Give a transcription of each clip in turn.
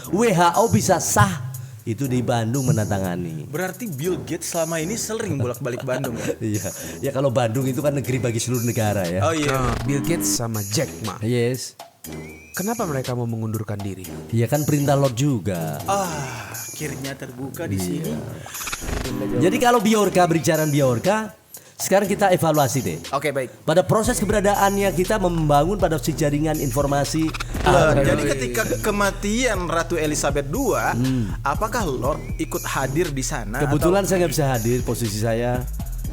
WHO bisa sah itu di Bandung menandatangani. Berarti Bill Gates selama ini sering bolak-balik Bandung ya? Iya, ya kalau Bandung itu kan negeri bagi seluruh negara ya. Oh iya. Bill Gates sama Jack Ma. Yes. Kenapa mereka mau mengundurkan diri? Iya kan perintah Lord juga. Akhirnya terbuka di sini. Jadi kalau Bjorka, berbicara Bjorka, sekarang kita evaluasi deh. Oke, baik. Pada proses keberadaannya kita membangun pada si jaringan informasi. Jadi ketika kematian Ratu Elizabeth II, apakah Lord ikut hadir di sana? Kebetulan saya nggak bisa hadir, posisi saya.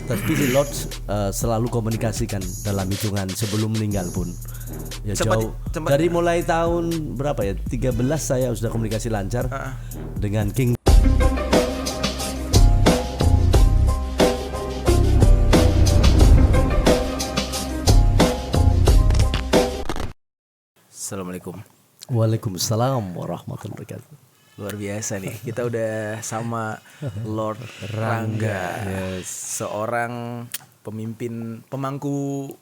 Tapi si Lord selalu komunikasikan dalam hitungan sebelum meninggal pun. Ya jauh. Dari mulai tahun berapa ya? 13 saya sudah komunikasi lancar dengan King. Assalamualaikum. Waalaikumsalam warahmatullahi wabarakatuh. Luar biasa nih. Kita udah sama Lord Rangga. Seorang pemangku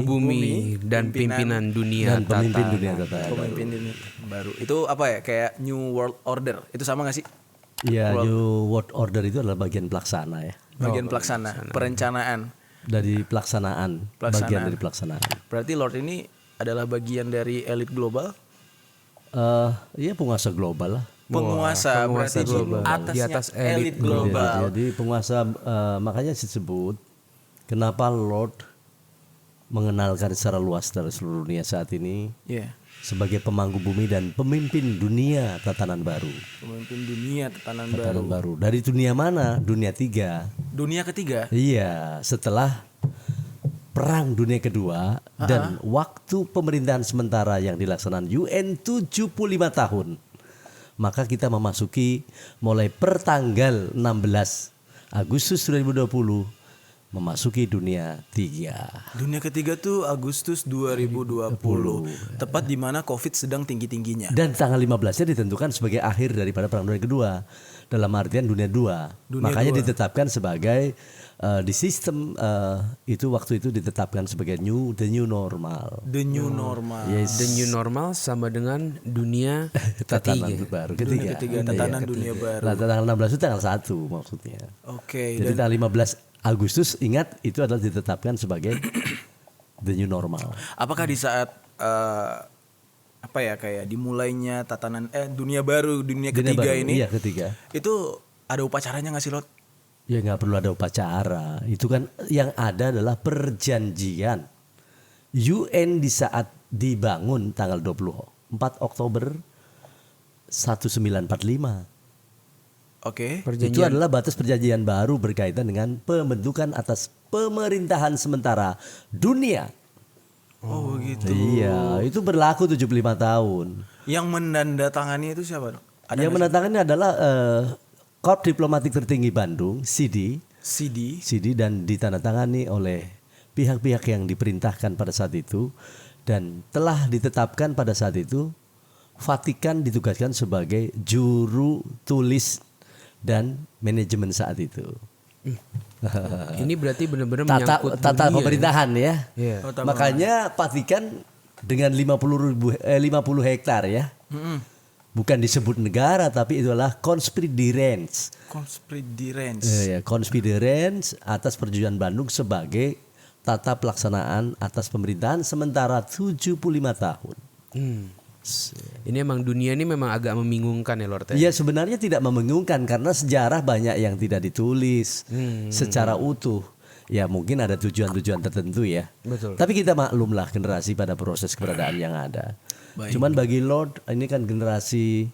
bumi dan pimpinan dunia Dan pemimpin tatanan. dunia tatanan. pemimpin dunia baru. Itu apa ya? Kayak New World Order. Itu sama gak sih? Ya, New World Order itu adalah bagian pelaksana ya. Bagian pelaksana, perencanaan. Dari pelaksanaan, bagian dari pelaksanaan. Berarti Lord ini adalah bagian dari elit global. Iya penguasa global lah. Penguasa berarti global. atasnya Di atas elit elit global. Jadi penguasa makanya disebut kenapa Lord mengenalkan secara luas dari seluruh dunia saat ini Iya. sebagai pemangku bumi dan pemimpin dunia tatanan baru. Pemimpin dunia tatanan baru. Tatanan baru. Dari dunia mana? Dunia 3. Dunia ketiga. Iya, setelah Perang Dunia Kedua dan waktu pemerintahan sementara yang dilaksanakan UN 75 tahun. Maka kita memasuki mulai pertanggal 16 Agustus 2020 memasuki dunia 3. Dunia ketiga tuh Agustus 2020. Tepat di mana Covid sedang tinggi-tingginya. Dan tanggal 15-nya ditentukan sebagai akhir daripada Perang Dunia Kedua. Dalam artian dunia 2. Makanya ditetapkan sebagai di sistem itu waktu itu ditetapkan sebagai the new normal. The new normal. Yes. The new normal sama dengan dunia Tatanan ketiga. baru Dunia ketiga. ketiga, tatanan dunia baru. Nah, tanggal 16 itu tanggal 1 maksudnya. Oke. Jadi tanggal 15 Agustus ingat itu adalah ditetapkan sebagai the new normal. Apakah di saat apa ya kayak dimulainya tatanan dunia baru, dunia ketiga baru, ini? Iya, ketiga. Itu ada upacaranya nggak sih, Lord? Ya nggak perlu ada upacara. Itu kan yang ada adalah perjanjian. UN di saat dibangun tanggal 24 Oktober 1945. Oke. Itu adalah batas perjanjian baru berkaitan dengan pembentukan atas pemerintahan sementara dunia. Oh begitu. Iya, itu berlaku 75 tahun. Yang menandatangani itu siapa, Dok? Yang menandatangani adalah Korps Diplomatik Tertinggi Bandung, CD, dan ditandatangani oleh pihak-pihak yang diperintahkan pada saat itu dan telah ditetapkan pada saat itu Vatikan ditugaskan sebagai juru tulis dan manajemen saat itu. Ini berarti benar-benar menyangkut tata dunia, pemerintahan ya. Iya. Makanya Vatikan dengan 50 hektar ya. Bukan disebut negara tapi itu adalah conspirierens. Conspirierens atas perjuangan Bandung sebagai tata pelaksanaan atas pemerintahan sementara 75 tahun. Ini emang dunia ini memang agak membingungkan ya Lord. Ya sebenarnya tidak membingungkan karena sejarah banyak yang tidak ditulis secara utuh. Ya mungkin ada tujuan-tujuan tertentu ya. Betul. Tapi kita maklumlah generasi pada proses keberadaan yang ada. Baik. Cuman bagi Lord ini kan generasi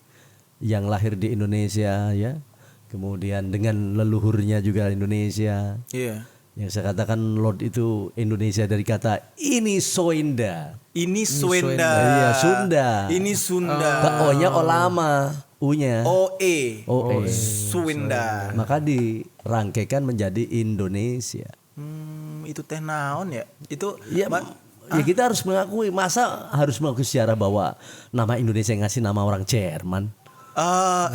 yang lahir di Indonesia ya. Kemudian dengan leluhurnya juga Indonesia. Iya. Yang saya katakan Lord itu Indonesia dari kata ini Soinda. Ini Sunda. Iya Sunda. Ini Sunda. O-nya Olama, U-nya OE. Sunda. Maka dirangkaikan menjadi Indonesia. Itu teh naon ya? Itu Ya, ya kita harus mengakui, masa harus mengakui sejarah bahwa nama Indonesia ngasih nama orang Jerman.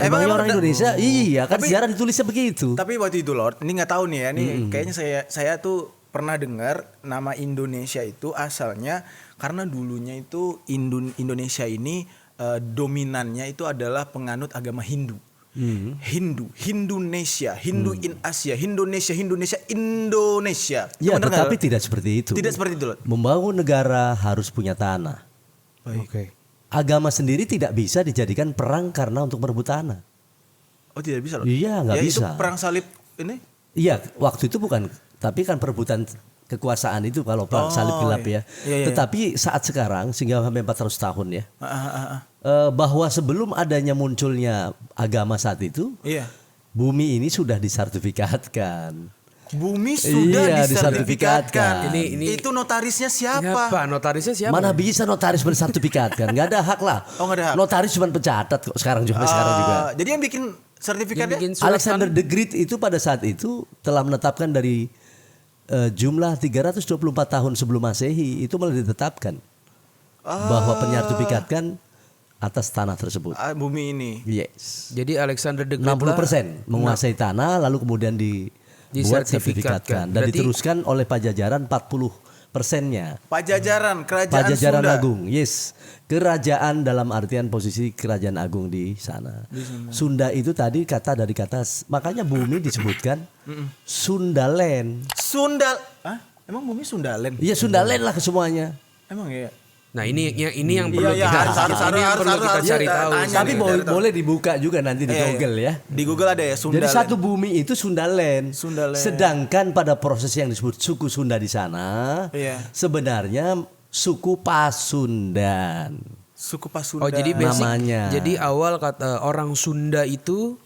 Emangnya orang Indonesia? Iya kan sejarah ditulisnya begitu. Tapi waktu itu Lord, ini nggak tahu nih ya, nih kayaknya saya tuh pernah dengar nama Indonesia itu asalnya karena dulunya itu Indonesia ini dominannya itu adalah penganut agama Hindu. Hindunesia, Hindu in Asia, Indonesia. Itu Ya, benar tetapi nggak? tidak seperti itu. Tidak seperti itu, Lord. Membangun negara harus punya tanah. Oke. Agama sendiri tidak bisa dijadikan perang karena untuk merebut tanah. Oh, tidak bisa, Lord. Iya, nggak Ya, bisa. itu perang salib ini. Iya, waktu itu bukan, tapi kan perebutan kekuasaan itu kalau perang salib gelap ya. Iya. Tetapi saat sekarang sehingga sampai 400 tahun ya, Ah. bahwa sebelum adanya munculnya agama saat itu, Iya. bumi ini sudah disertifikatkan. Bumi sudah Iya, disertifikatkan. Ini- Itu notarisnya siapa? Siapa? Notarisnya siapa? Mana bisa notaris bersertifikatkan? Nggak ada hak lah. Oh, nggak ada hak. Notaris cuma pencatat kok sekarang juga. Jadi yang bikin sertifikatnya Yang bikin surat Alexander the Great itu pada saat itu telah menetapkan dari jumlah 324 tahun sebelum Masehi itu malah ditetapkan bahwa penyertifikatkan atas tanah tersebut. bumi ini. Yes. Jadi Alexander the Great 60% menguasai tanah lalu kemudian dibuat Disertifikatkan. sertifikatkan dan Berarti- diteruskan oleh Pajajaran 40%-nya. Pajajaran, kerajaan Pajajaran Sunda. Agung, yes. Kerajaan dalam artian posisi kerajaan agung di sana. Sunda itu tadi dari kata, makanya bumi disebutkan Sundaland. Sundal. Hah? Emang bumi Sundaland? Iya Sundaland lah ke semuanya. Emang iya. Nah, ini yang perlu Iya, kita harus cari tahu. tanya Tapi nih, cari tahu. boleh dibuka juga nanti di Iya, Google ya. Di Google ada ya Jadi Sundaland. satu bumi itu Sundaland. Sundaland. Sedangkan pada proses yang disebut suku Sunda di sana, Iya. sebenarnya suku Pasundan. Suku Pasundan. Oh, jadi basic. Namanya. Jadi awal kata orang Sunda itu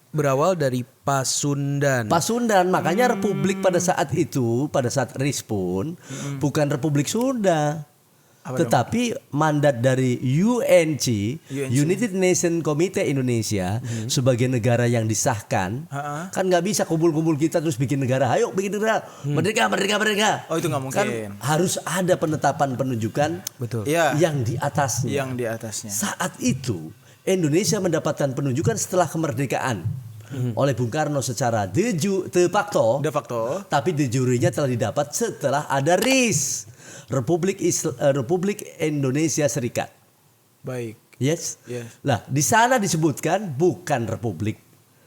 berawal dari Pasundan. Pasundan, makanya republik pada saat itu, pada saat Rispun, bukan Republik Sunda. Tetapi mandat dari UNC, United Nation Committee Indonesia, sebagai negara yang disahkan, kan nggak bisa kumpul-kumpul kita terus bikin negara. Ayo bikin negara, merdeka. Oh, itu nggak mungkin. Kan harus ada penetapan penunjukan Betul. Iya. yang di atasnya. Yang di atasnya. Saat itu Indonesia mendapatkan penunjukan setelah kemerdekaan oleh Bung Karno secara de facto, De facto. tapi de jure-nya telah didapat setelah ada RIS, Republik Indonesia Serikat. Baik. Yes. Yes. Lah, di sana disebutkan bukan Republik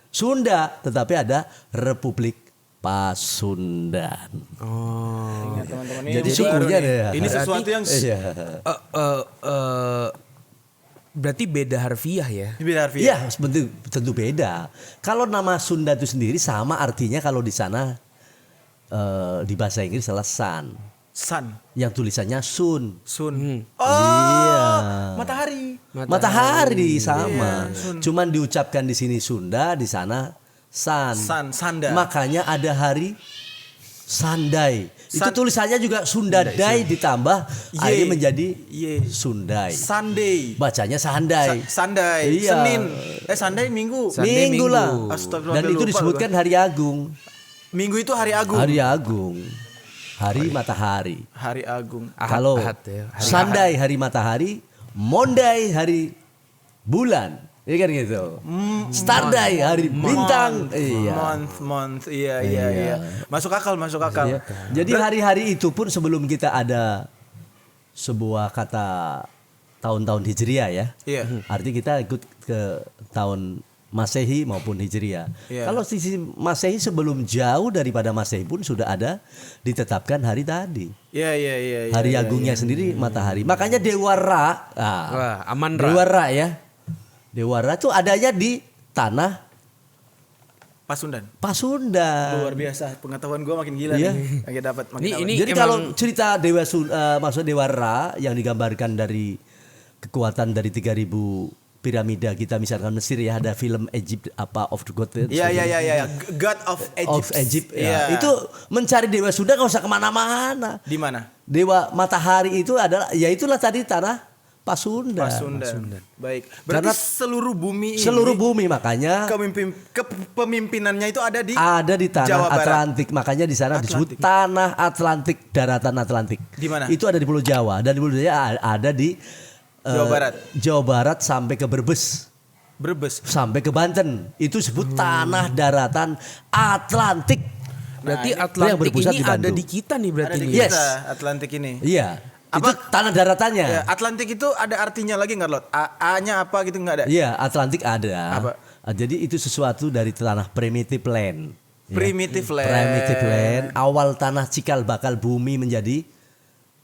Sunda, tetapi ada Republik Pasundan. Oh. Ingat teman-teman Jadi baru sukunya nih. ada. Ini sesuatu yang Iya. Berarti beda harfiah ya. beda harfiah. Iya, tentu beda. Kalau nama Sunda itu sendiri sama artinya kalau di sana di bahasa Inggris adalah sun, Sun. yang tulisannya sun. Sun. Iya. Matahari. Matahari sama. Cuman diucapkan di sini Sunda, di sana sun. Sun, Sanda. Makanya ada hari Sandai. Itu tulisannya juga Sundadai ditambah akhirnya menjadi Sundai. Sunday. Bacanya Sandai. Sunday. Iya. Senin. Sunday Minggu. Sunday Minggu lah. Astagfirullah, Dan itu lupa disebutkan hari Agung. Minggu itu hari Agung. Hari Agung. Hari matahari. Hari Agung. Kalau Ahad ya, hari Sandai hari matahari, Mondai hari bulan. Iya kan gitu. Stardai hari bintang. Iya. Month. Iya. Masuk akal. Iya. Jadi hari-hari itu pun sebelum kita ada sebuah kata tahun-tahun Hijriah ya. Iya. Arti kita ikut ke tahun Masehi maupun Hijriah. Iya. Kalau sisi Masehi sebelum jauh daripada Masehi pun sudah ada ditetapkan hari tadi. Iya. Hari agungnya sendiri matahari. Makanya Dewa Ra. Wah, Aman Ra. Dewa Ra ya. Dewa Ra itu adanya di tanah Pasundan. Pasundan. Luar biasa. Pengetahuan gue makin gila Iya. nih. Makin dapat. Ini Jadi emang- kalau cerita maksud Dewa Ra yang digambarkan dari kekuatan dari 3000 piramida kita misalkan Mesir ya, ada film Egypt apa of the God Iya. God of Egypt. of Egypt Iya. ya. Itu mencari Dewa Sunda nggak usah kemana-mana. Di mana? Dewa matahari itu adalah ya itulah tadi tanah Pasundan. Pasundan. Baik. Berarti Karena seluruh bumi ini. Seluruh bumi makanya Kepemimpinannya itu ada di tanah Jawa Barat. Atlantik, makanya di sana disebut tanah Atlantik, daratan Atlantik. Di mana? Itu ada di Pulau Jawa dan di Pulau Jawa ada di Jawa Barat. Jawa Barat sampai ke Brebes, Brebes. sampai ke Banten. Itu disebut tanah daratan Atlantik. Berarti yang Atlantik berpusat ini di ada Bandung. di kita nih berarti Ada di nih. Yes. kita Atlantik ini. Iya. Itu tanah daratannya. Ya, Atlantik itu ada artinya lagi nggak Lord? A-nya apa gitu nggak ada? Iya, Atlantik ada. Apa? Jadi itu sesuatu dari tanah primitive land. Ya. Primitive land. Primitive land. Awal tanah cikal bakal bumi menjadi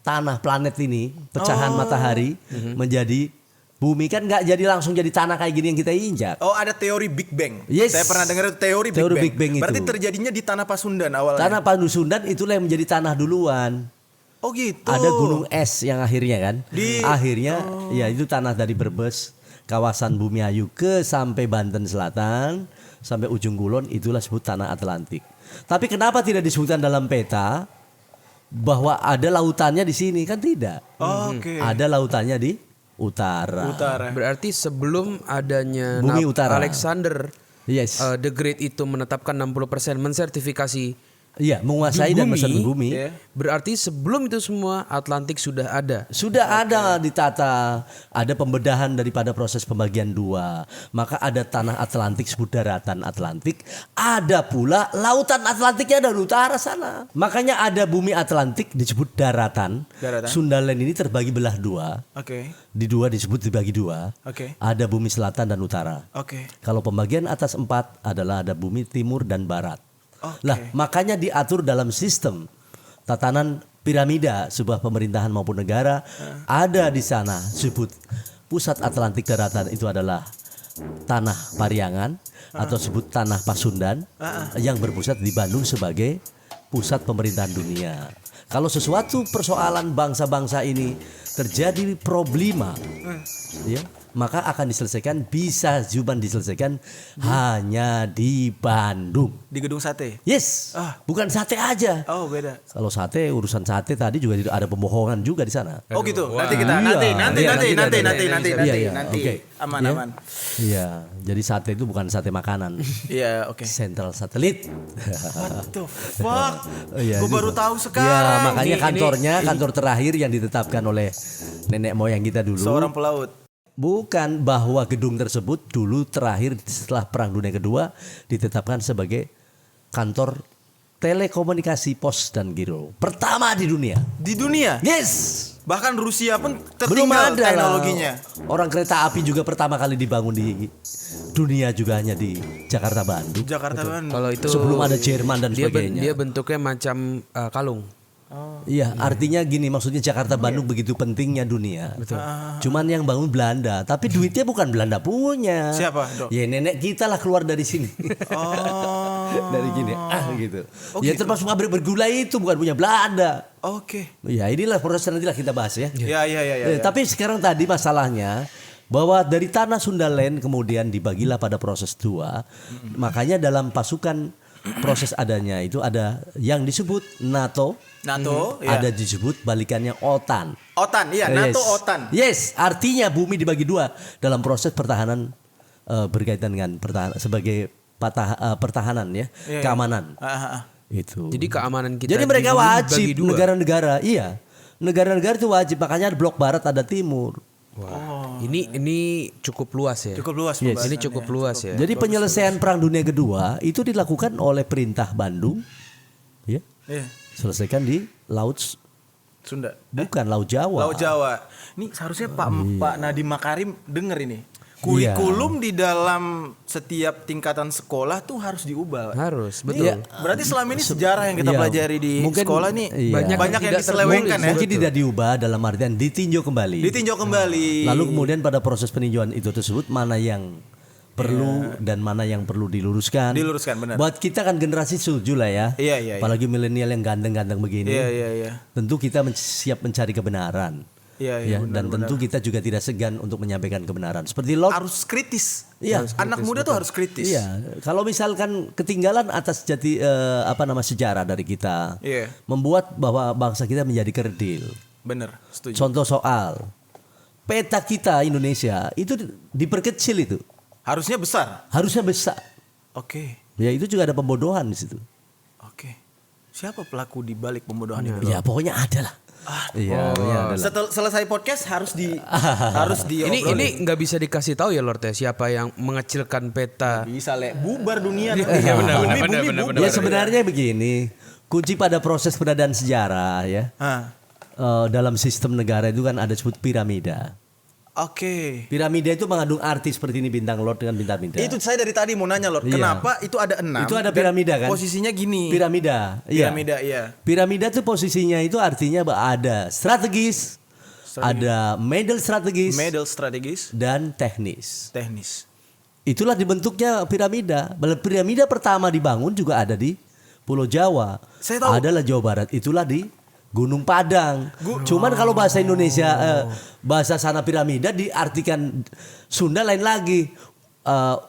tanah planet ini, pecahan matahari menjadi bumi, kan nggak jadi langsung jadi tanah kayak gini yang kita injak. Oh, ada teori Big Bang. Yes. Saya pernah dengar teori Big Bang itu. Berarti terjadinya di tanah Pasundan awalnya. Tanah Pasundan itulah yang menjadi tanah duluan. Oh gitu. Ada gunung es yang akhirnya kan. Akhirnya ya itu tanah dari Brebes, kawasan Bumiayu ke sampai Banten Selatan, sampai ujung Kulon, itulah sebut tanah Atlantik. Tapi kenapa tidak disebutkan dalam peta bahwa ada lautannya di sini? Kan tidak. Oke. Ada lautannya di utara. Berarti sebelum adanya Bumi utara. Alexander Yes. the Great itu menetapkan 60% mensertifikasi Iya, menguasai dan menguasai bumi. Ya. berarti sebelum itu semua Atlantik sudah ada. Sudah ada ditata, ada pembedahan daripada proses pembagian dua. Maka ada tanah Atlantik sebut daratan Atlantik, ada pula lautan Atlantiknya dari utara sana. Makanya ada bumi Atlantik disebut daratan. Sundaland ini terbagi belah dua. Oke. Di dua disebut dibagi dua. Oke. Ada bumi selatan dan utara. Oke. Kalau pembagian atas 4 adalah ada bumi timur dan barat. Oke. Lah, makanya diatur dalam sistem tatanan piramida sebuah pemerintahan maupun negara. Ada di sana sebut pusat Atlantik daratan itu adalah tanah Pariangan atau sebut tanah Pasundan yang berpusat di Bandung sebagai pusat pemerintahan dunia. Kalau sesuatu persoalan bangsa-bangsa ini terjadi problema, ya, maka akan diselesaikan, bisa Zuban diselesaikan hanya di Bandung. Di Gedung Sate. Yes, bukan sate aja. Oh, beda. Kalau sate, urusan sate tadi juga ada pembohongan juga di sana. Oh gitu. Wah. Nanti kita nanti. Oke. Aman. Iya, jadi sate itu bukan sate makanan. Iya, oke. Central Satelit. What the fuck? Iya, Gue baru gitu. tahu Ya, sekarang. makanya Ini- kantor terakhir yang ditetapkan oleh nenek moyang kita dulu. Seorang pelaut. Bukan bahwa gedung tersebut dulu terakhir setelah Perang Dunia Kedua ditetapkan sebagai kantor telekomunikasi pos dan giro pertama di dunia. Di dunia. Yes. Bahkan Rusia pun Belum tertinggal ada lah. teknologinya. Orang kereta api juga pertama kali dibangun di dunia juga hanya di Jakarta Bandung. Jakarta kan. Kalau itu Sebelum ada Jerman dan dia sebagainya. dia bentuknya macam kalung. Iya, artinya gini, maksudnya Jakarta Bandung begitu pentingnya dunia. Betul. Cuman yang bangun Belanda, tapi duitnya bukan Belanda punya. Siapa, Dok? Ya nenek kita lah keluar dari sini. Oh. Dari gini, gitu. Oh, Ya gitu. termasuk pabrik bergula itu bukan punya Belanda. Oke. Ya inilah proses nantilah kita bahas ya. Ya. Tapi sekarang tadi masalahnya bahwa dari tanah Sundaland kemudian dibagilah pada proses dua. Makanya dalam pasukan proses adanya itu ada yang disebut NATO. Ya. Ada disebut balikannya OTAN. OTAN, iya, NATO OTAN. Yes, artinya bumi dibagi dua dalam proses pertahanan berkaitan dengan sebagai pertahanan ya, keamanan. Itu. Jadi keamanan kita Jadi di mereka bumi wajib dibagi dua. negara-negara, iya. Negara-negara itu wajib, makanya ada blok barat ada timur. Wah. Ini cukup luas ya. Cukup luas Yes. Ini cukup luas ya. Jadi penyelesaian Perang Dunia Kedua itu dilakukan oleh perintah Bandung, ya. Iya. Selesaikan di Laut Sunda. bukan Laut Jawa. Laut Jawa. Ini seharusnya Pak Nadiem Makarim denger ini. Kurikulum di dalam setiap tingkatan sekolah tuh harus diubah. Harus, Ini betul. berarti selama ini sejarah yang kita Iya. pelajari di Mungkin- sekolah nih iya. banyak yang Tidak diselewengkan ya. Mungkin tidak diubah dalam artian ditinjau kembali. Ditinjau kembali. Lalu kemudian pada proses peninjauan itu tersebut mana yang perlu dan mana yang perlu diluruskan. Diluruskan, benar. Buat kita kan generasi setuju lah ya. Iya. Apalagi milenial yang ganteng-ganteng begini. Iya. Tentu kita siap mencari kebenaran. Iya, Ya, dan tentu kita juga tidak segan untuk menyampaikan kebenaran. Seperti Lord. Harus kritis. Iya. Anak muda tuh harus kritis. Iya, kalau misalkan ketinggalan atas sejarah dari kita, Iya. membuat bahwa bangsa kita menjadi kerdil. Bener, setuju. Contoh soal peta kita Indonesia itu diperkecil itu, Harusnya besar. harusnya besar. Oke. Ya itu juga ada pembodohan di situ. Oke. Siapa pelaku di balik pembodohan itu? Ya pokoknya ada lah. Iya, pokoknya ada lah. Setelah selesai podcast harus di Ini nggak bisa dikasih tahu ya Lord ya siapa yang mengecilkan peta. bisa bubar dunia. Iya, benar, Bumi benar. Ya sebenarnya begini, kunci pada proses peradaan sejarah ya. dalam sistem negara itu kan ada disebut piramida. Oke. Piramida itu mengandung arti seperti ini bintang Lord dengan bintang-bintang. Itu saya dari tadi mau nanya Lord, Iya. kenapa itu ada 6? Itu ada dan piramida kan? Posisinya gini. Piramida. Iya. Piramida, iya. Piramida itu posisinya itu artinya ada strategis, ada middle strategis, Middle strategis, dan teknis. teknis. Itulah dibentuknya piramida. Piramida pertama dibangun juga ada di Pulau Jawa. Saya tahu. Adalah Jawa Barat. Itulah di Gunung Padang. Cuman kalau bahasa Indonesia, bahasa sana piramida diartikan Sunda lain lagi.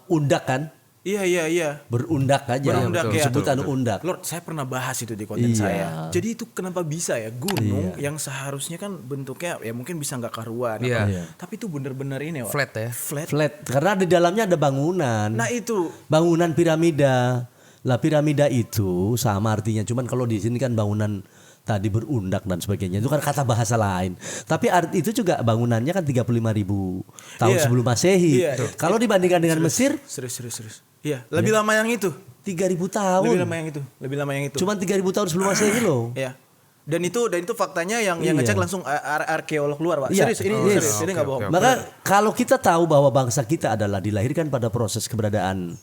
Undak kan? Iya. Berundak aja. Berundak, ya. Sebutan undak. Lord, saya pernah bahas itu di konten Iya. saya. Jadi itu kenapa bisa ya gunung yang seharusnya kan bentuknya ya mungkin bisa nggak karuan, Iya. apa. Tapi itu bener-bener ini, Wak. Flat ya. Flat. Karena di dalamnya ada bangunan. Nah itu Bangunan piramida. Lah piramida itu sama artinya. Cuman kalau di sini kan bangunan tadi berundak dan sebagainya. Itu kan kata bahasa lain. Tapi itu juga bangunannya kan 35.000 tahun Iya. sebelum Masehi. Iya. Kalau dibandingkan dengan Mesir serius. Iya, lebih lama yang itu. 3.000 tahun. Lebih lama yang itu. Cuman 3.000 tahun sebelum Masehi loh. Iya. Dan itu faktanya yang ngecek langsung arkeolog luar, Pak. Iya. Serius, ini Yes. serius, ini nggak bohong. Maka kalau kita tahu bahwa bangsa kita adalah dilahirkan pada proses keberadaan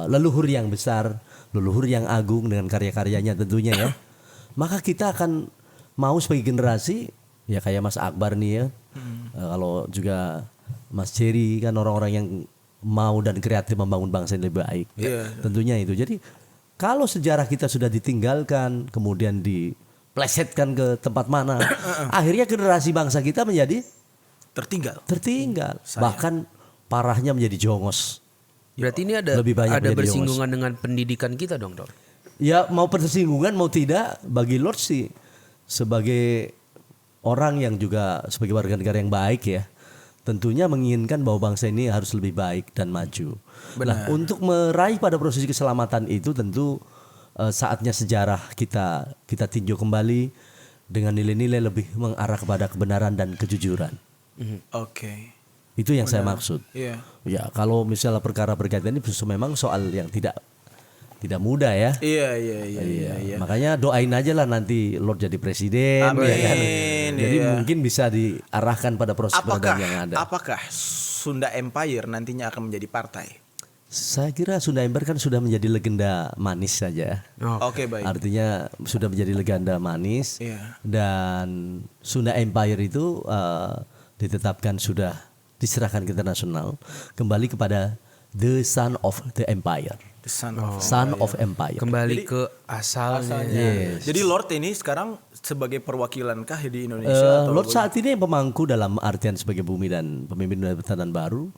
leluhur yang besar, leluhur yang agung dengan karya-karyanya tentunya ya. Maka kita akan mau sebagai generasi ya kayak Mas Akbar nih ya. Kalau juga Mas Jerry kan orang-orang yang mau dan kreatif membangun bangsa yang lebih baik. Iya. Tentunya itu. Jadi kalau sejarah kita sudah ditinggalkan kemudian diplesetkan ke tempat mana, akhirnya generasi bangsa kita menjadi tertinggal. Bahkan parahnya menjadi jongos. Berarti ini ada Lebih banyak menjadi bersinggungan dengan pendidikan kita dong, Dor. Ya mau bersinggungan mau tidak bagi Lord sih sebagai orang yang juga sebagai warga negara yang baik ya. Tentunya menginginkan bahwa bangsa ini harus lebih baik dan maju. Nah, untuk meraih pada proses keselamatan itu tentu saatnya sejarah kita tinjau kembali dengan nilai-nilai lebih mengarah kepada kebenaran dan kejujuran. Oke. Itu yang saya maksud. Iya. Ya, kalau misalnya perkara berkaitan ini memang soal yang tidak mudah ya. Iya. Makanya doain aja lah nanti Lord jadi presiden. Amin, Ya kan? Jadi iya. mungkin bisa diarahkan pada proses keberadaan yang ada. Apakah Sunda Empire nantinya akan menjadi partai? Saya kira Sunda Empire kan sudah menjadi legenda manis saja. Oke, baik. Artinya sudah menjadi legenda manis. Iya. Dan Sunda Empire itu ditetapkan sudah diserahkan ke internasional kembali kepada the son of the empire. The Son of Empire. Kembali ke asalnya. Yes. Jadi Lord ini sekarang sebagai perwakilankah di Indonesia? Lord saat ini pemangku dalam artian sebagai bumi dan pemimpin dunia pertahanan baru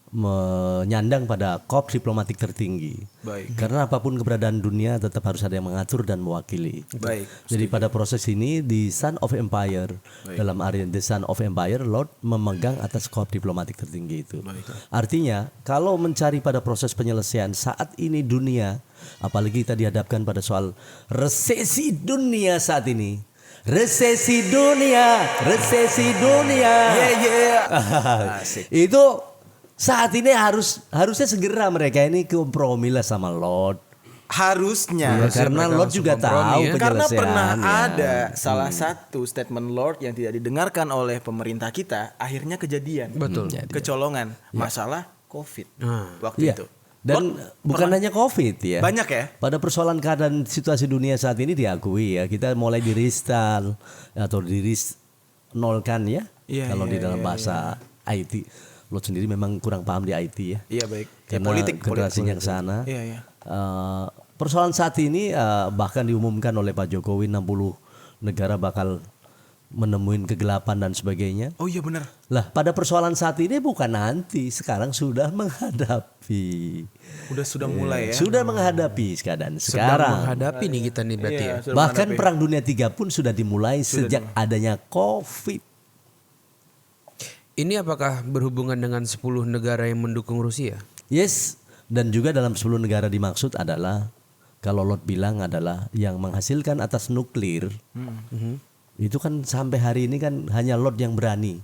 menyandang pada kop diplomatik tertinggi. Baik. Karena apapun keberadaan dunia tetap harus ada yang mengatur dan mewakili. Baik. Jadi pada proses ini di Son of Empire dalam artian the Son of Empire Lord memegang atas kop diplomatik tertinggi itu. Artinya kalau mencari pada proses penyelesaian saat ini dunia, apalagi kita dihadapkan pada soal resesi dunia saat ini. Resesi dunia. Itu saat ini harusnya segera mereka ini kompromi lah sama Lord. Harusnya. Ya, karena Lord juga tahu ya. Karena pernah penyelesaiannya. ada salah satu statement Lord yang tidak didengarkan oleh pemerintah kita, akhirnya kejadian. Betul. Kecolongan masalah COVID waktu Iya. itu. Dan bukan hanya COVID ya. Banyak ya? Pada persoalan keadaan situasi dunia saat ini diakui ya, kita mulai di-restart atau di-nolkan ya. Iya, Kalau di iya, dalam bahasa IT. Lord sendiri memang kurang paham di IT ya. Iya, baik. Karena generasinya ke sana. Iya. Persoalan saat ini bahkan diumumkan oleh Pak Jokowi 60 negara bakal menemuin kegelapan dan sebagainya. Oh iya benar. Lah pada persoalan saat ini bukan nanti, sekarang sudah menghadapi. Sudah mulai ya. Sudah menghadapi keadaan Sedang sekarang. menghadapi nih kita nih berarti ya. Sudah Bahkan menghadapi. Perang Dunia 3 pun sudah dimulai sejak adanya COVID. Ini apakah berhubungan dengan 10 negara yang mendukung Rusia? Yes, dan juga dalam 10 negara dimaksud adalah kalau Lord bilang adalah yang menghasilkan atas nuklir. Itu kan sampai hari ini kan hanya Lord yang berani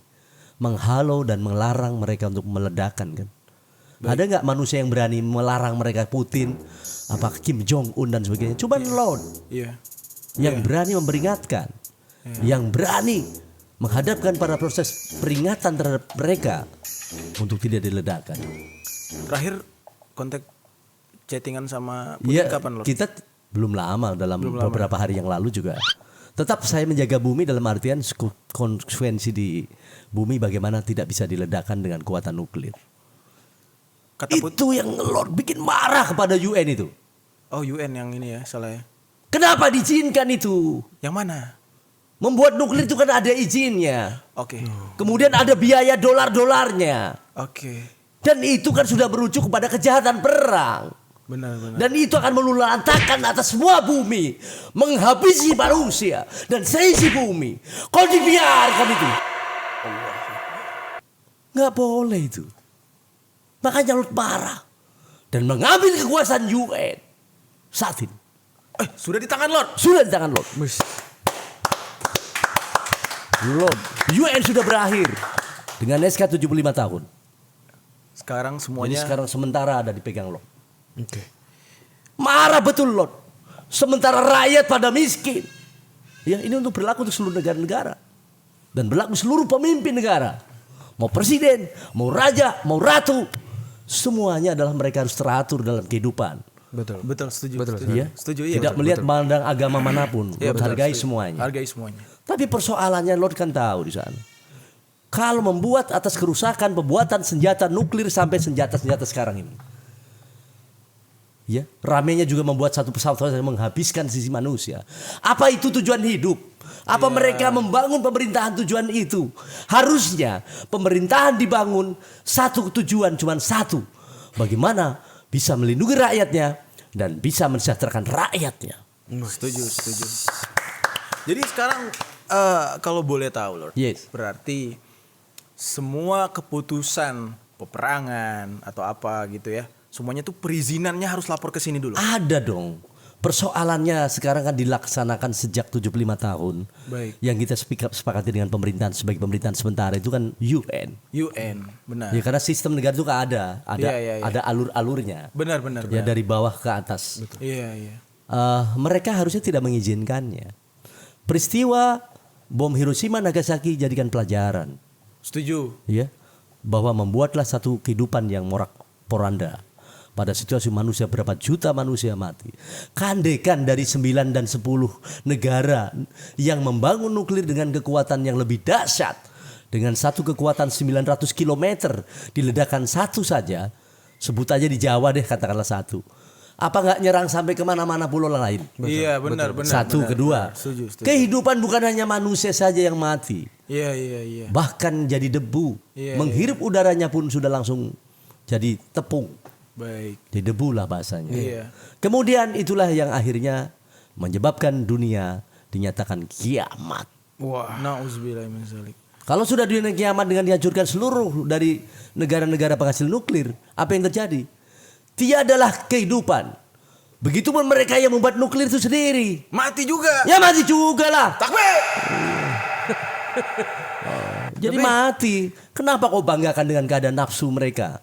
menghalau dan melarang mereka untuk meledakkan kan. Ada nggak manusia yang berani melarang mereka Putin, apa Kim Jong Un dan sebagainya? Cuman Lord Iya. yang berani memperingatkan. yang berani menghadapkan pada proses peringatan terhadap mereka untuk tidak diledakkan. Terakhir kontak chattingan sama Ya, Putin kapan Lord? kita belum lama dalam beberapa hari yang lalu juga. Tetap saya menjaga bumi dalam artian konsekuensi di bumi bagaimana tidak bisa diledakkan dengan kekuatan nuklir. Kata Putin. Itu yang Lord bikin marah kepada UN itu. Oh UN yang ini ya salah ya. Kenapa diizinkan itu? Yang mana? Membuat nuklir itu kan ada izinnya. Oke. Kemudian ada biaya dolar-dolarnya. Oke. Dan itu kan sudah merujuk kepada kejahatan perang. Benar. Dan itu akan melulantakan atas semua bumi. Menghabisi manusia. Dan seisi bumi. Kau dibiarkan itu. Nggak boleh itu. Makanya Lord marah. Dan mengambil kekuasaan UN. Saat ini. Sudah di tangan Lord. Sudah di tangan Lord. Lord. UN sudah berakhir. Dengan SK 75 tahun. Sekarang Jadi semuanya sekarang sementara ada dipegang Lord. Oke. Marah betul Lord. Sementara rakyat pada miskin. Ya, ini untuk berlaku untuk seluruh negara-negara. Dan berlaku seluruh pemimpin negara. Mau presiden, mau raja, mau ratu. Semuanya adalah mereka harus teratur dalam kehidupan. betul setuju. Iya. Setuju iya. Tidak melihat mandang agama manapun. Iya, Lord betul, hargai setuju. semuanya. Hargai semuanya. Tapi persoalannya Lord kan tahu di sana. Kalau membuat atas kerusakan pembuatan senjata nuklir sampai senjata-senjata sekarang ini. Ya, ramenya juga membuat satu pesawat yang menghabiskan sisi manusia. Apa itu tujuan hidup? Apa mereka membangun pemerintahan tujuan itu? Harusnya pemerintahan dibangun satu tujuan, cuma satu. Bagaimana bisa melindungi rakyatnya dan bisa mensejahterakan rakyatnya. Setuju. Jadi sekarang kalau boleh tahu Lord. Yes. Berarti semua keputusan peperangan atau apa gitu ya. Semuanya tuh perizinannya harus lapor ke sini dulu. Ada dong. Persoalannya sekarang kan dilaksanakan sejak 75 tahun. Baik. Yang kita sepakati dengan pemerintahan sebagai pemerintahan sementara itu kan UN. UN, benar. Ya karena sistem negara itu kan ada Iya. ada alur-alurnya. Benar. Ya dari bawah ke atas. Iya. Mereka harusnya tidak mengizinkannya. Peristiwa bom Hiroshima Nagasaki jadikan pelajaran, Setuju. ya, bahwa membuatlah satu kehidupan yang morak-poranda. Pada situasi manusia berapa juta manusia mati. Kandekan dari 9 dan 10 negara yang membangun nuklir dengan kekuatan yang lebih dahsyat. Dengan satu kekuatan 900 km diledakkan satu saja. Sebut aja di Jawa deh katakanlah satu. Apa nggak nyerang sampai kemana-mana pulau lain? Iya benar. Satu, kedua. Setuju. Kehidupan bukan hanya manusia saja yang mati. Iya. Bahkan jadi debu. Iya, Menghirup udaranya pun sudah langsung jadi tepung. Baik. Jadi debu lah bahasanya. Iya. Kemudian itulah yang akhirnya menyebabkan dunia dinyatakan kiamat. Wah. Nauzubillah min dzalik. Kalau sudah dunia kiamat dengan dihancurkan seluruh dari negara-negara penghasil nuklir, apa yang terjadi? Tiadalah kehidupan. Begitupun mereka yang membuat nuklir itu sendiri. Mati juga. Ya mati juga lah. Takbir. Jadi mati. Kenapa kau banggakan dengan keadaan nafsu mereka?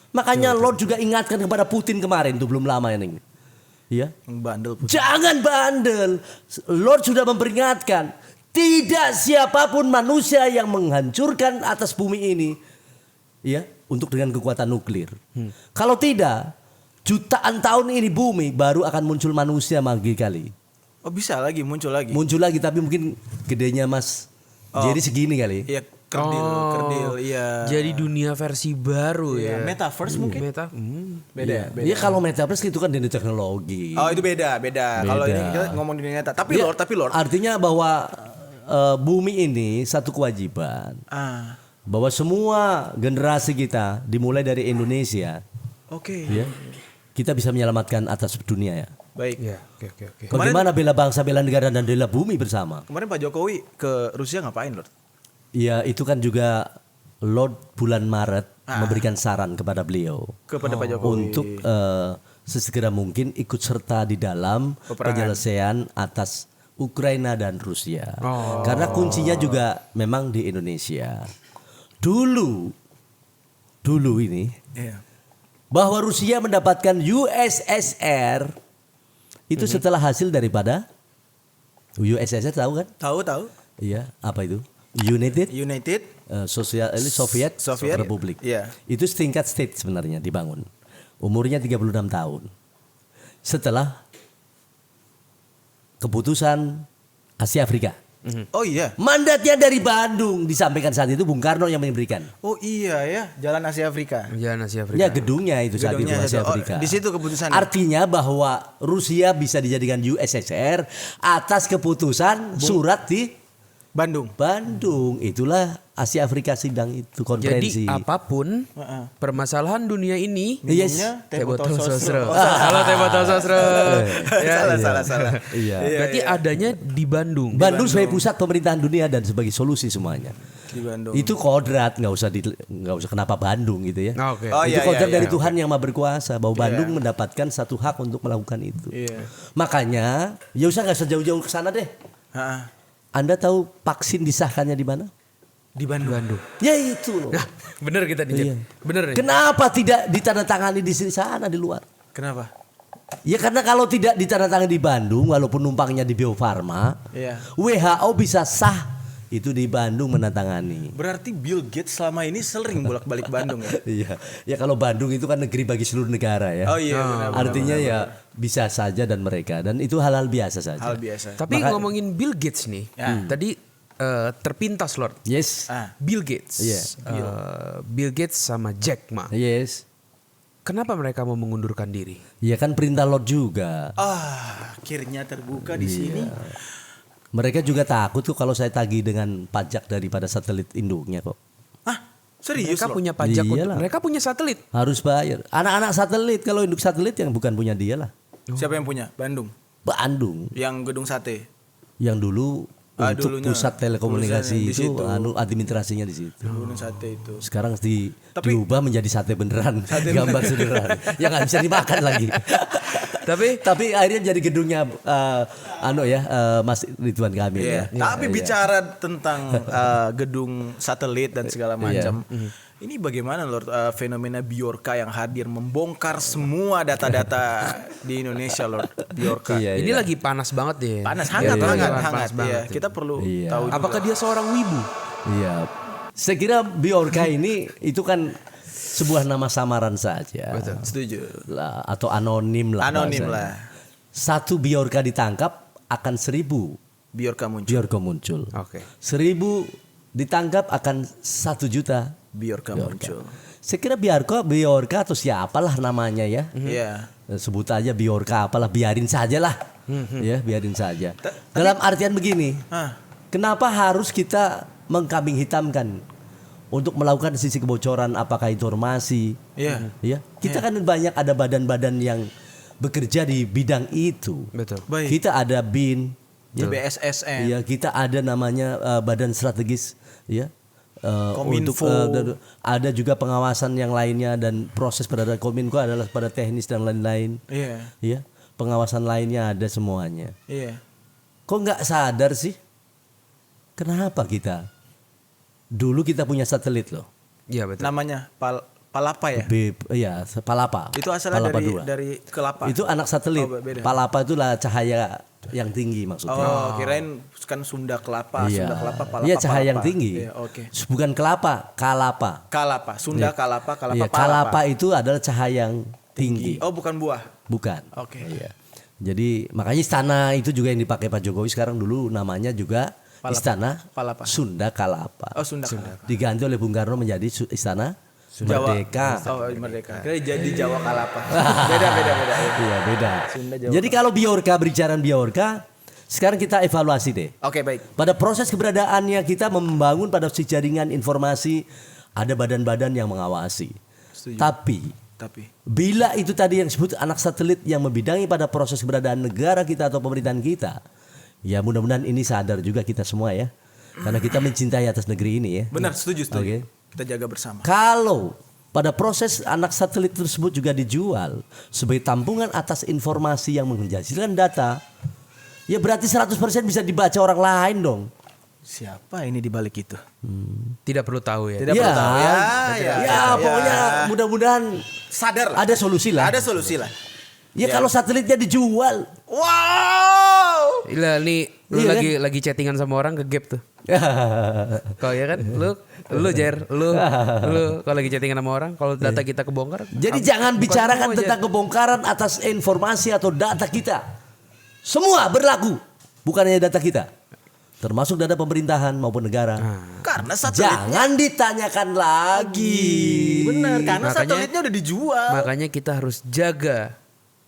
Makanya Lord juga ingatkan kepada Putin kemarin tuh belum lama ini. Ya. Yang bandel Putin. Jangan bandel. Lord sudah memperingatkan, tidak siapapun manusia yang menghancurkan atas bumi ini ya, untuk dengan kekuatan nuklir. Kalau tidak, jutaan tahun ini bumi baru akan muncul manusia lagi kali. Oh bisa lagi muncul lagi. Muncul lagi tapi mungkin gedenya Mas. Jadi segini kali. Iya kerdil, iya. Jadi dunia versi baru ya. Metaverse mungkin. Beda. Beda. Iya kalau metaverse itu kan dunia teknologi. Oh itu beda. Kalau ini kita ngomong di nyata. Tapi Ya, Lord. Artinya bahwa bumi ini satu kewajiban. Bahwa semua generasi kita dimulai dari Indonesia, Oke. ya, kita bisa menyelamatkan atas dunia ya. Baik. Ya, oke. Bagaimana bela bangsa, bela negara dan bela bumi bersama? Kemarin Pak Jokowi ke Rusia ngapain Lord? Ya itu kan juga Lord bulan Maret memberikan saran kepada beliau Kepada Pak Jokowi. untuk sesegera mungkin ikut serta di dalam penyelesaian atas Ukraina dan Rusia. Karena kuncinya juga memang di Indonesia. Dulu ini Iya. bahwa Rusia mendapatkan USSR itu setelah hasil daripada USSR tahu kan? Tahu. Iya, apa itu? United Soviet Republic. Iya. Itu setingkat state sebenarnya dibangun. Umurnya 36 tahun. Setelah keputusan Asia Afrika. Oh iya. Mandatnya dari Bandung disampaikan saat itu Bung Karno yang memberikan. Oh iya ya, Jalan Asia Afrika. Jalan Asia Afrika. Ya gedungnya itu saat itu Gedungnya Asia itu. Oh, Afrika. di situ keputusannya. Artinya bahwa Rusia bisa dijadikan USSR atas keputusan surat di Bandung. Bandung. Itulah Asia Afrika sidang itu konferensi. Jadi apapun permasalahan dunia ini, Yes. Minumnya teh botol sosro. Oh, Halo teh botol sosro. Ya, salah. Iya. Berarti adanya di Bandung. Bandung sebagai pusat pemerintahan dunia dan sebagai solusi semuanya. Di Bandung. Itu kodrat, nggak usah kenapa Bandung gitu ya. Oke. Oh, Itu iya, kodrat iya, dari iya. Tuhan yang maha berkuasa bahwa Bandung mendapatkan satu hak untuk melakukan itu. Iya. Makanya ya usah nggak sejauh-jauh ke sana deh. Ha-ha. Anda tahu vaksin disahkannya di mana? Di Bandung. Ya itu loh. Nah, bener kita Iya. dijat. Bener nih. Kenapa tidak ditandatangani di sana di luar? Kenapa? Ya karena kalau tidak ditandatangani di Bandung walaupun numpangnya di Bio Farma, Iya. WHO bisa sah itu di Bandung menandatangani. Berarti Bill Gates selama ini sering bolak-balik Bandung ya? Iya, ya kalau Bandung itu kan negeri bagi seluruh negara ya. Oh iya benar. Artinya ya bisa saja dan mereka dan itu hal-hal biasa saja. Hal biasa. Tapi ngomongin Bill Gates nih, tadi terpintas Lord. Yes. Bill Gates. Iya. Bill Gates sama Jack Ma. Yes. Kenapa mereka mau mengundurkan diri? Ya kan perintah Lord juga. Akhirnya terbuka di sini. Mereka juga takut kok kalau saya tagih dengan pajak daripada satelit induknya kok. Hah? Serius Mereka loh? punya pajak Iyalah. mereka punya satelit. Harus bayar. Anak-anak satelit kalau induk satelit yang bukan punya dia lah. Siapa yang punya? Bandung. Bandung Yang gedung sate. yang dulu untuk dulunya. pusat telekomunikasi Di itu situ. administrasinya di situ. Gedung sate itu. Sekarang Tapi- diubah menjadi sate beneran, gambar beneran. Yang nggak bisa dimakan lagi. tapi akhirnya jadi gedungnya Mas Ridwan Kamil Iya. ya. Tapi bicara tentang gedung satelit dan segala macam. Ini bagaimana Lord fenomena Bjorka yang hadir membongkar semua data-data di Indonesia Lord Bjorka. Iya, Ini lagi panas banget deh. Panas hangat. Panas Iya. banget. Kita perlu Iya. tahu juga. Apakah dia seorang wibu? Iya. Saya kira Bjorka ini itu kan sebuah nama samaran saja. Setuju. Lah, atau anonim lah. Anonim bahasanya. lah. Satu Bjorka ditangkap akan 1000 Bjorka muncul. Bjorka muncul. Oke. 1000 ditangkap akan 1 juta. Bjorka muncul. Saya kira Bjorka atau siapalah namanya ya. Iya. Sebut aja Bjorka apalah, biarin saja lah. Ya, biarin saja. Dalam artian begini. Hah. Kenapa harus kita mengkambing hitamkan untuk melakukan sisi kebocoran apakah informasi? Iya. Ya, kita kan banyak ada badan-badan yang bekerja di bidang itu. Betul. Baik. Kita ada BIN, ya. BSSN. Iya, kita ada namanya badan strategis, ya. Kominfo. Ada juga pengawasan yang lainnya dan proses pada Kominfo adalah pada teknis dan lain-lain. Iya. Ya, pengawasan lainnya ada semuanya. Iya. Kok nggak sadar sih? Kenapa kita? Dulu kita punya satelit loh. Iya betul. Namanya Palapa ya? Iya, Palapa. Itu asalnya Palapa dari 2. dari kelapa. Itu anak satelit. Oh, beda. Palapa itulah cahaya yang tinggi maksudnya. Oh, kirain kan Sunda kelapa, Iya. Sunda kelapa, palapa. Iya, cahaya yang palapa. tinggi. Iya, oke. Bukan kelapa, kalapa. Kalapa, Sunda kalapa, kalapa, Iya, palapa. kalapa itu adalah cahaya yang tinggi. Oh, bukan buah. Bukan. Oke. Iya. Jadi makanya istana itu juga yang dipakai Pak Jokowi sekarang, dulu namanya juga Istana Palapa. Sunda Kalapa. Oh, Sunda kalapa. Diganti oleh Bung Karno menjadi Istana Merdeka. Oh, Merdeka. Kira jadi Jawa kalapa. Beda. Iya, beda. Sunda, Jawa. Jadi kalau Bjorka, bicara Bjorka, sekarang kita evaluasi deh. Oke, baik. Pada proses keberadaannya kita membangun pada si jaringan informasi, ada badan-badan yang mengawasi. Setuju. Tapi bila itu tadi yang disebut anak satelit yang membidangi pada proses keberadaan negara kita atau pemerintahan kita, ya mudah-mudahan ini sadar juga kita semua ya, karena kita mencintai atas negeri ini ya. Benar, setuju. Oke. Kita jaga bersama. Kalau pada proses anak satelit tersebut juga dijual sebagai tampungan atas informasi yang menghasilkan data, ya berarti 100% bisa dibaca orang lain dong. Siapa ini di balik itu? Tidak perlu tahu ya. Tidak perlu tahu. Pokoknya mudah-mudahan Sadar lah. ada solusi lah. Ada solusi lah. Ya kalau satelitnya dijual, Wow. Gila nih lu lagi chattingan sama orang ke gap tuh. Kalau ya kan lu Jer, lu kalau lagi chattingan sama orang, kalau data kita kebongkar. Jadi jangan bicarakan tentang kebongkaran atas informasi atau data kita. Semua berlaku, bukan hanya data kita. Termasuk data pemerintahan maupun negara. Karena satelit. Jangan ditanyakan lagi. Benar, karena Makanya- satelitnya udah dijual. Makanya kita harus jaga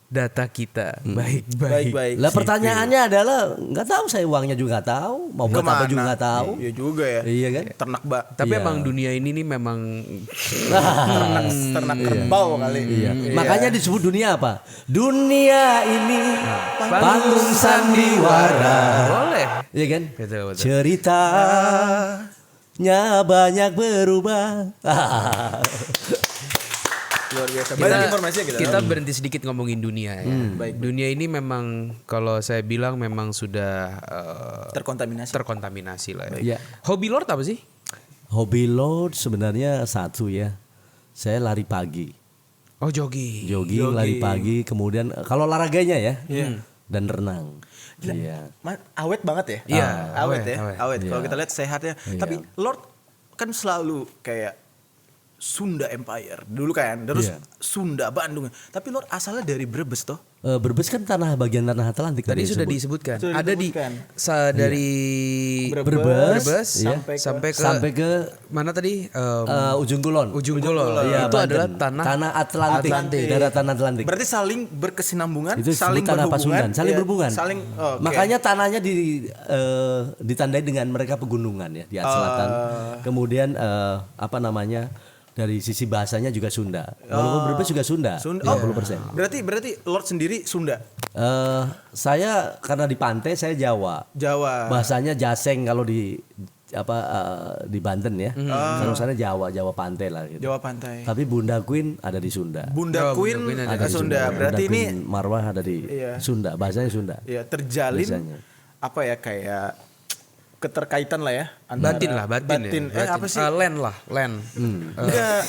data kita baik-baik. Baik-baik. Lah pertanyaannya adalah nggak tahu, saya uangnya juga nggak tahu, mau buat apa juga nggak tahu. Iya juga ya. Iya kan? Ternak Tapi Iya. emang dunia ini nih memang ternak kerbau kali. Iya. Makanya disebut dunia apa? Dunia ini panggung sandiwara. boleh. Iya kan? Betul, betul. Ceritanya banyak berubah. Luar biasa. Kita, Banyak informasinya kita berhenti sedikit ngomongin dunia ya. Baik. Dunia ini memang kalau saya bilang memang sudah terkontaminasi. terkontaminasi lah Iya. ya. Hobi Lord apa sih? Hobi Lord sebenarnya satu ya. Saya lari pagi. Oh jogging. Jogging, lari pagi, kemudian kalau olahraganya ya. Dan renang. Iya. Awet banget ya. Iya, awet awet, ya. awet. Awet. Kalau Iya. kita lihat sehatnya. Tapi Lord kan selalu kayak Sunda Empire dulu kan, terus Iya. Sunda Bandung. Tapi Lord asalnya dari Brebes toh. Brebes kan bagian tanah Atlantik Tadi sudah disebut. disebutkan. Sudah Ada disebutkan. dari Brebes, iya. sampai ke ke mana tadi? Ujung Kulon. Ujung Kulon. Iya, Itu Banten. adalah tanah Atlantik. Daratan Atlantik. Berarti saling berkesinambungan, Itu saling disebut tanah berhubungan, Pasundan, saling iya, berhubungan. Saling oke. Makanya tanahnya ditandai dengan mereka pegunungan ya di selatan. Kemudian dari sisi bahasanya juga Sunda. Walaupun Brebes juga Sunda. Sunda. 50%. Berarti Lord sendiri Sunda. Saya karena di pantai saya Jawa. Jawa. Bahasanya Jaseng kalau di di Banten ya. Kalau sana Jawa pantai lah gitu. Jawa pantai. Tapi Bunda Queen ada di Sunda. Bunda Queen Queen ada di Sunda. Berarti Bunda ini Queen Marwah ada di Iya. Sunda. Bahasanya Sunda. ya terjalin Biasanya. apa ya kayak keterkaitan lah ya antara batin ya. apa sih? Land lah, land. Enggak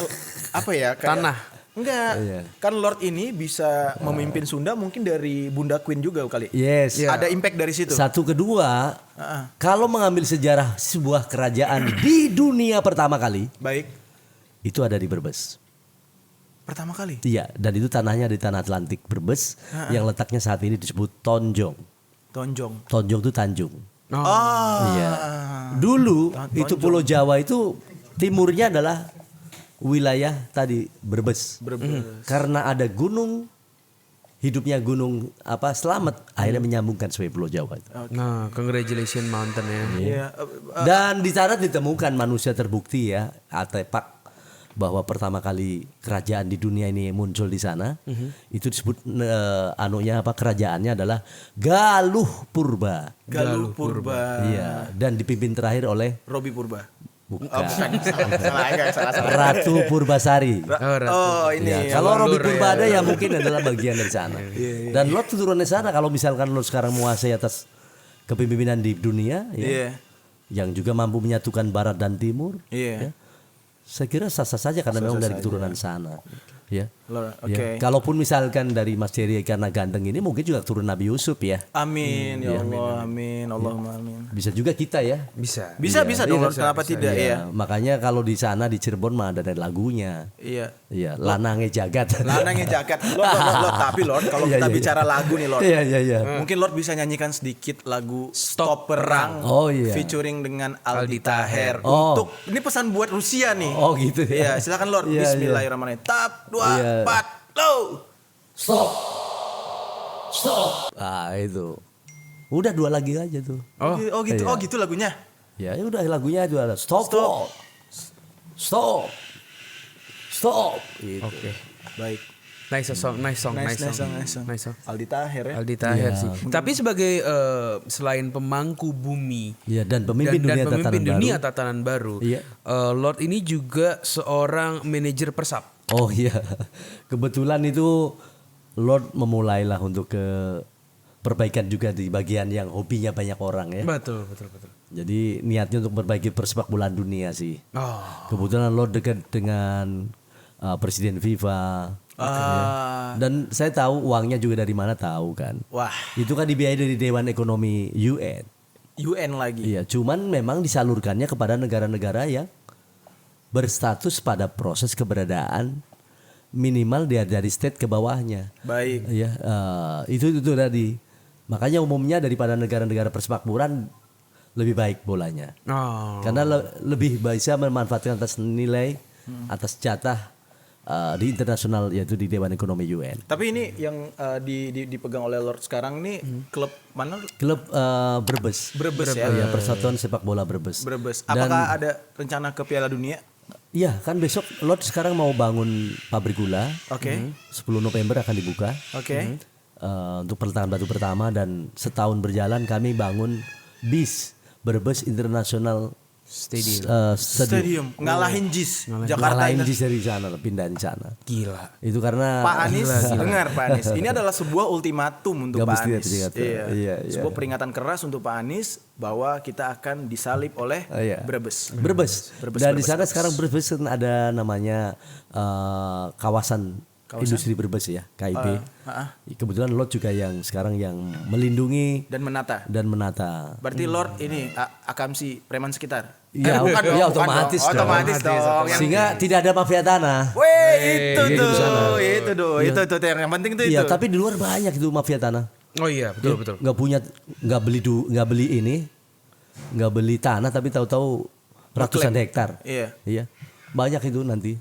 apa ya kayak, Tanah. Enggak. Iya. Kan Lord ini bisa memimpin Sunda mungkin dari Bunda Queen juga kali. Yes. Ada impact dari situ. Satu kedua, kalau mengambil sejarah sebuah kerajaan di dunia pertama kali, Baik. itu ada di Brebes. Pertama kali. Iya, dan itu tanahnya di tanah Atlantik Brebes yang letaknya saat ini disebut Tonjong. Tonjong. Tonjong itu Tanjung. Oh. Iya. Dulu itu Pulau Jawa itu timurnya adalah wilayah tadi Brebes. Karena ada gunung, hidupnya gunung Slamet, akhirnya menyambungkan sebagai Pulau Jawa itu. Nah, congratulations mountain ya. Iya. Dan di sana ditemukan manusia terbukti ya, artefak bahwa pertama kali kerajaan di dunia ini muncul di sana. Itu disebut kerajaannya adalah Galuh Purba. Galuh Purba. Iya, dan dipimpin terakhir oleh Robi Purba. bukan Salah. Ratu Purbasari. Oh, ini. Ya, kalau Robi Purba ada ya mungkin adalah bagian dari sana. Dan Lord keturunannya sana. Kalau misalkan Lord sekarang menguasai atas kepemimpinan di dunia, ya, Iya. yang juga mampu menyatukan Barat dan Timur, Iya. saya kira sah-sah saja karena memang dari keturunan sana. Ya. Lord, Ya. oke. Kalaupun misalkan dari Mas Jerry karena ganteng ini mungkin juga turun Nabi Yusuf ya. Amin ya Allah, amin. Allahumma amin. Bisa juga kita ya. Bisa. Bisa dong Lord, kenapa tidak ya? Makanya kalau di sana di Cirebon mah ada lagunya. Iya. Iya, Lanange Jagat. Lanangnya jaket. Lord, tapi Lord kalau Iya, kita iya. bicara lagu nih Lord. Iya. Mungkin Lord bisa nyanyikan sedikit lagu Stop Perang. Oh, iya. Featuring dengan Aldi Taher. Oh. Untuk ini pesan buat Rusia nih. Oh gitu ya. Iya, silakan Lord. Iya, iya. Bismillahirrahmanirrahim. Tap 2 Iya. 4 low. Stop. Itu. Udah dua lagi aja tuh. Oh gitu. Iya. Oh gitu lagunya. Ya udah lagunya itu ada stop. Gitu. Oke. Baik. Nice song. Nice song. Aldi Taher ya. Aldi Taher sih. Tapi sebagai selain pemangku bumi Iya, dan pemimpin dunia tatanan baru, Iya. Lord ini juga seorang manajer persap. Oh iya, kebetulan itu Lord memulailah untuk ke perbaikan juga di bagian yang hobinya banyak orang ya. Betul. Jadi niatnya untuk memperbaiki persepak bolaan dunia sih. Oh. Kebetulan Lord dekat dengan Presiden FIFA, Dan saya tahu uangnya juga dari mana tahu kan. Wah, Itu kan dibiayai dari Dewan Ekonomi UN. UN lagi. Iya, cuman memang disalurkannya kepada negara-negara yang berstatus pada proses keberadaan minimal dari state ke bawahnya. Baik. Ya, itu tadi. Makanya umumnya daripada negara-negara persemakmuran lebih baik bolanya. Oh. Karena lebih bisa memanfaatkan atas nilai, atas jatah di internasional yaitu di Dewan Ekonomi UN. Tapi ini yang dipegang oleh Lord sekarang nih klub mana? Klub Brebes. Brebes ya. Ya, Persatuan Sepak Bola Brebes. Brebes. Dan- Apakah ada rencana ke Piala Dunia? Iya, kan besok Lord sekarang mau bangun pabrik gula. Oke. 10 November akan dibuka. Oke. Untuk peletakan batu pertama dan setahun berjalan kami bangun BIS Brebes International Stadium. Stadium ngalahin JIS Jakarta Ngalahin ini. JIS dari sana, pindahin sana. Gila. Itu karena Pak Anies dengar Pak Anies. Ini adalah sebuah ultimatum untuk Gak Pak mesti Anies. dikata. Iya. Sebuah peringatan keras untuk Pak Anies bahwa kita akan disalib oleh Iya. Brebes. Brebes. Dan di sana sekarang Brebes kan ada namanya kawasan industri Brebes ya, KIB. Kebetulan Lord juga yang sekarang yang melindungi Dan menata. dan menata. Berarti Lord ini akamsi preman sekitar. Iya, bukan dong, iya, bukan otomatis dong. dong. Otomatis dong. Yang- Sehingga tidak ada mafia tanah. Weh, itu gitu di sana. tuh, itu tuh, itu tuh yang penting tuh itu. Iya, tapi di luar banyak itu mafia tanah. Oh iya, betul. Nggak punya, nggak beli ini, nggak beli tanah, tapi tahu-tahu ratusan hektar. Iya. Banyak itu nanti.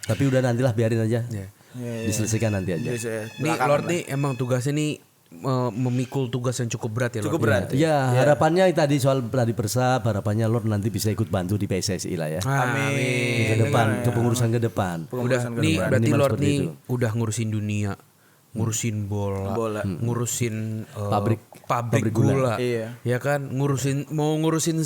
Tapi udah nantilah biarin aja, Iya. diselesaikan nanti aja. Nih Lord nih emang tugasnya nih memikul tugas yang cukup berat ya Lord. Cukup berat. Ya harapannya tadi soal pelatih Persab, harapannya Lord nanti bisa ikut bantu di PSSI lah ya. Amin. Ke depan, kepengurusan ke depan. Udah Pengurusan nih kedua. berarti Minimal Lord seperti nih itu. udah ngurusin dunia, ngurusin bola, ngurusin Pabrik gula. Iya. Ya kan, ngurusin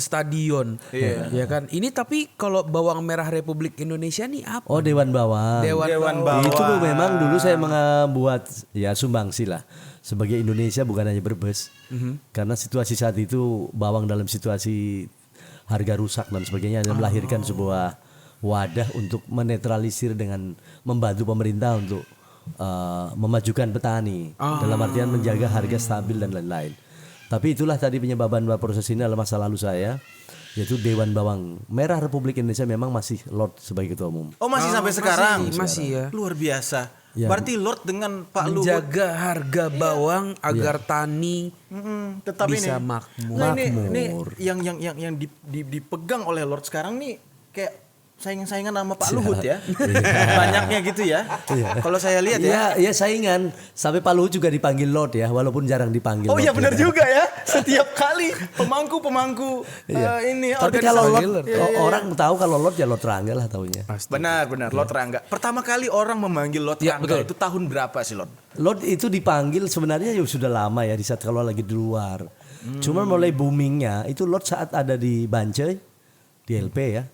stadion. Iya. Ya kan? Ini tapi kalau bawang merah Republik Indonesia nih apa? Oh, Dewan Bawang. Dewan Bawang. Itu memang dulu saya membuat ya sumbangsi lah sebagai Indonesia, bukan hanya Brebes. Karena situasi saat itu bawang dalam situasi harga rusak dan sebagainya, dan melahirkan sebuah wadah untuk menetralisir dengan membantu pemerintah untuk memajukan petani dalam artian menjaga harga stabil dan lain-lain. Tapi itulah tadi penyebaban proses ini adalah masa lalu saya, yaitu Dewan Bawang Merah Republik Indonesia memang masih Lord sebagai ketua umum. Oh, masih sampai sekarang. Masih ya. Luar biasa. Ya. Berarti Lord dengan Pak Luhut Menjaga harga bawang agar tani tetap bisa ini. makmur. Nah, ini yang dipegang oleh Lord sekarang nih kayak saingan-saingan sama Pak Luhut ya. Banyaknya gitu ya. Kalau saya lihat ya. Iya saingan. Sampai Pak Luhut juga dipanggil Lord ya, walaupun jarang dipanggil. Oh iya Lord benar ya. juga ya. Setiap kali pemangku ini Tapi kalau Lord, organisasi. orang tahu kalau Lord ya Lord Rangga lah taunya. Benar Lord Rangga. Pertama kali orang memanggil Lord Ya, Rangga betul. itu tahun berapa sih Lord? Lord itu dipanggil sebenarnya ya sudah lama ya, di saat kalau lagi di luar. Cuma mulai boomingnya itu Lord saat ada di Bancai, di LP ya.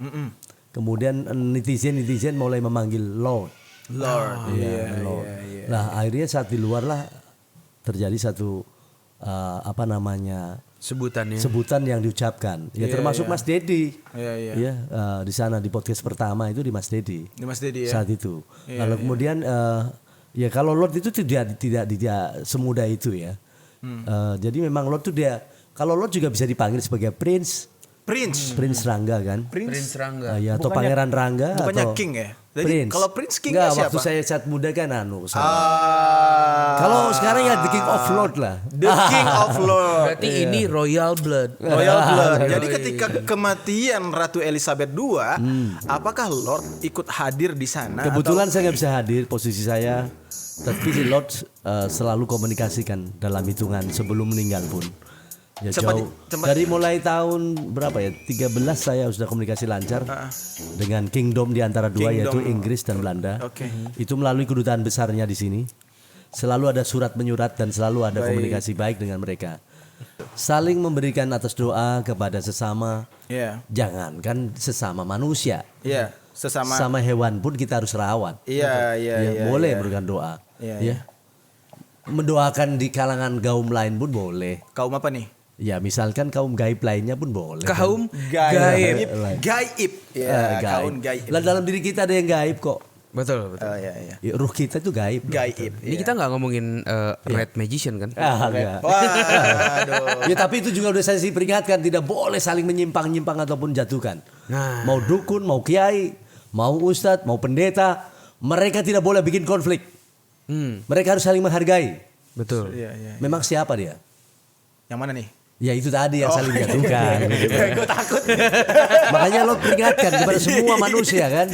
Kemudian netizen mulai memanggil Lord. Lord. Iya, Lord. Nah akhirnya saat di luar lah terjadi satu Sebutannya. sebutan yang diucapkan. Ya termasuk Mas Dedi. Iya. Ya, di sana di podcast pertama itu di Mas Dedi. Ini Mas Dedi ya. Saat itu. Lalu kemudian ya kalau Lord itu tidak semudah itu ya. Jadi memang Lord itu kalau Lord juga bisa dipanggil sebagai Prince Rangga kan. Prince Rangga. Ya, atau Bukannya- Pangeran Rangga bukannya atau King ya? Jadi kalau Prince King Nggak, siapa? waktu saya saat muda kan kalau sekarang ya The King of Lord lah. The King of Lord. Berarti ini Royal Blood. Royal Blood. Jadi ketika kematian Ratu Elizabeth II, apakah Lord ikut hadir di sana? Kebetulan saya nggak bisa hadir, posisi saya. Tapi si Lord selalu komunikasikan dalam hitungan sebelum meninggal pun. Ya jauh. Dari mulai tahun berapa ya? 13 saya sudah komunikasi lancar dengan kingdom di antara dua, yaitu Inggris dan Belanda. Oke. Itu melalui kedutaan besarnya di sini. Selalu ada surat menyurat dan selalu ada komunikasi baik dengan mereka. Saling memberikan atas doa kepada sesama. Iya. Jangankan sesama manusia. Iya, sesama. Sama hewan pun kita harus rawat. Iya. Boleh memberikan doa. Iya. Mendoakan di kalangan kaum lain pun boleh. Kaum apa nih? Ya misalkan kaum gaib lainnya pun boleh. Kaum Gaib. gaib. Gaib. Ya, kaum gaib. Lah dalam diri kita ada yang gaib kok. Betul. Oh iya. Ya, ruh kita itu gaib. Gaib. Ini kita nggak ngomongin red magician kan? Enggak. Waduh. Ya tapi itu juga udah saya sih peringatkan, tidak boleh saling menyimpang-nyimpang ataupun jatuhkan. Nah. Mau dukun, mau kiai, mau ustadz, mau pendeta, mereka tidak boleh bikin konflik. Mereka harus saling menghargai. Betul. Iya. Memang siapa dia? Yang mana nih? Ya itu tadi yang saling jatuhkan. Gue takut. Makanya lo peringatkan kepada semua manusia kan.